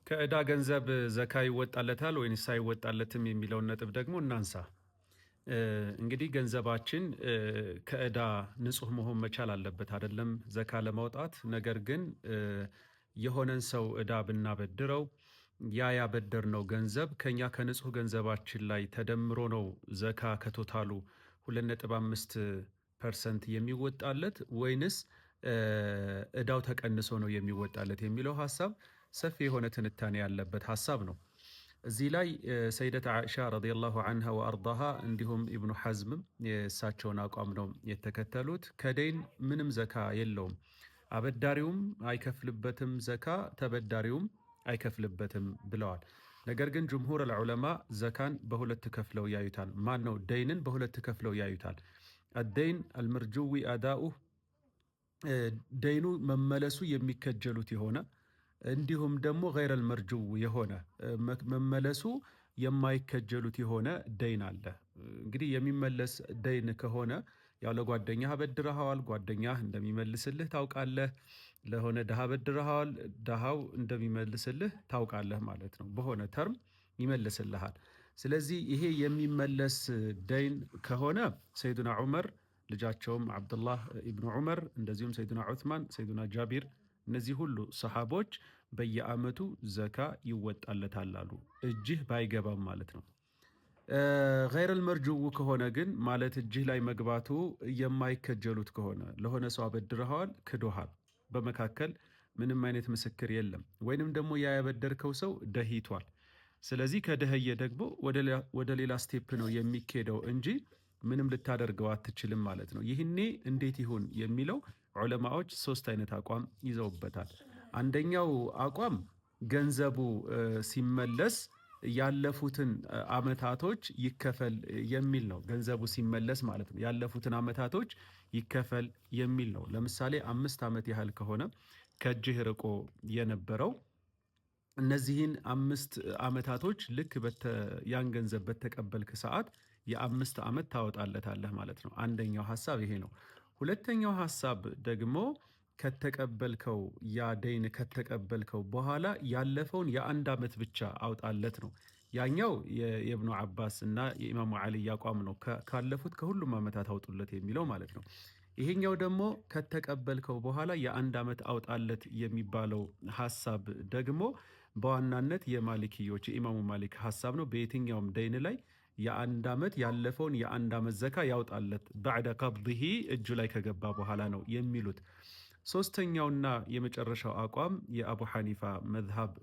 ከዕዳ ገንዘብ ዘካ ይወጣለታል ወይንስ አይወጣለትም የሚለውን ነጥብ ደግሞ እናንሳ። እንግዲህ ገንዘባችን ከዕዳ ንጹህ መሆን መቻል አለበት አይደለም ዘካ ለማውጣት። ነገር ግን የሆነን ሰው ዕዳ ብናበድረው ያ ያበደርነው ገንዘብ ከኛ ከንጹህ ገንዘባችን ላይ ተደምሮ ነው ዘካ ከቶታሉ 2.5% የሚወጣለት ወይንስ ዕዳው ተቀንሶ ነው የሚወጣለት የሚለው ሐሳብ ሰፊ የሆነ ትንታኔ ያለበት ሐሳብ ነው። እዚህ ላይ ሰይደት ዓኢሻ ረዲየላሁ ዐንሃ ወአርዳሃ እንዲሁም ኢብኑ ሐዝምም የእሳቸውን አቋም ነው የተከተሉት። ከደይን ምንም ዘካ የለውም፣ አበዳሪውም አይከፍልበትም ዘካ፣ ተበዳሪውም አይከፍልበትም ብለዋል። ነገር ግን ጅምሁር አልዑለማ ዘካን በሁለት ከፍለው ያዩታል። ማን ነው ደይንን በሁለት ከፍለው ያዩታል። አደይን አልመርጁዊ አዳኡህ ደይኑ መመለሱ የሚከጀሉት የሆነ እንዲሁም ደግሞ ገይረል መርጁው የሆነ መመለሱ የማይከጀሉት የሆነ ደይን አለ። እንግዲህ የሚመለስ ደይን ከሆነ ያው ለጓደኛህ አበድረሃዋል፣ ጓደኛህ እንደሚመልስልህ ታውቃለህ። ለሆነ ድሃ አበድረሃዋል፣ ድሃው እንደሚመልስልህ ታውቃለህ ማለት ነው። በሆነ ተርም ይመልስልሃል። ስለዚህ ይሄ የሚመለስ ደይን ከሆነ ሰይዱና ዑመር ልጃቸውም አብዱላህ ኢብኑ ዑመር እንደዚሁም ሰይዱና ዑትማን፣ ሰይዱና ጃቢር እነዚህ ሁሉ ሰሓቦች በየዓመቱ ዘካ ይወጣለታል አሉ፣ እጅህ ባይገባም ማለት ነው። ገይረል መርጁው ከሆነ ግን ማለት እጅህ ላይ መግባቱ የማይከጀሉት ከሆነ ለሆነ ሰው አበድረኸዋል፣ ክዶሃል፣ በመካከል ምንም አይነት ምስክር የለም፣ ወይንም ደግሞ ያ ያበደርከው ሰው ደሂቷል። ስለዚህ ከደህየ ደግሞ ወደ ሌላ ስቴፕ ነው የሚኬደው እንጂ ምንም ልታደርገው አትችልም ማለት ነው። ይህኔ እንዴት ይሁን የሚለው ዑለማዎች ሶስት አይነት አቋም ይዘውበታል። አንደኛው አቋም ገንዘቡ ሲመለስ ያለፉትን አመታቶች ይከፈል የሚል ነው። ገንዘቡ ሲመለስ ማለት ነው ያለፉትን አመታቶች ይከፈል የሚል ነው። ለምሳሌ 5 ዓመት ያህል ከሆነ ከእጅህ ርቆ የነበረው እነዚህን 5 ዓመታቶች ልክ ያን ገንዘብ በተቀበልክ ሰዓት የ5 ዓመት ታወጣለታለህ ማለት ነው። አንደኛው ሐሳብ ይሄ ነው። ሁለተኛው ሐሳብ ደግሞ ከተቀበልከው ያ ደይን ከተቀበልከው በኋላ ያለፈውን የ1 ዓመት ብቻ አውጣለት ነው። ያኛው የኢብኑ አባስ እና የኢማሙ ዓሊ አቋም ነው፣ ካለፉት ከሁሉም ዓመታት አውጡለት የሚለው ማለት ነው። ይሄኛው ደግሞ ከተቀበልከው በኋላ የ1 ዓመት አውጣለት የሚባለው ሐሳብ ደግሞ በዋናነት የማሊኪዮች የኢማሙ ማሊክ ሐሳብ ነው። በየትኛውም ደይን ላይ የ1 ዓመት ያለፈውን የ1 ዓመት ዘካ ያውጣለት ባዕደ ቀብድሂ እጁ ላይ ከገባ በኋላ ነው የሚሉት። ሶስተኛውና የመጨረሻው አቋም የአቡ ሐኒፋ መዝሃብ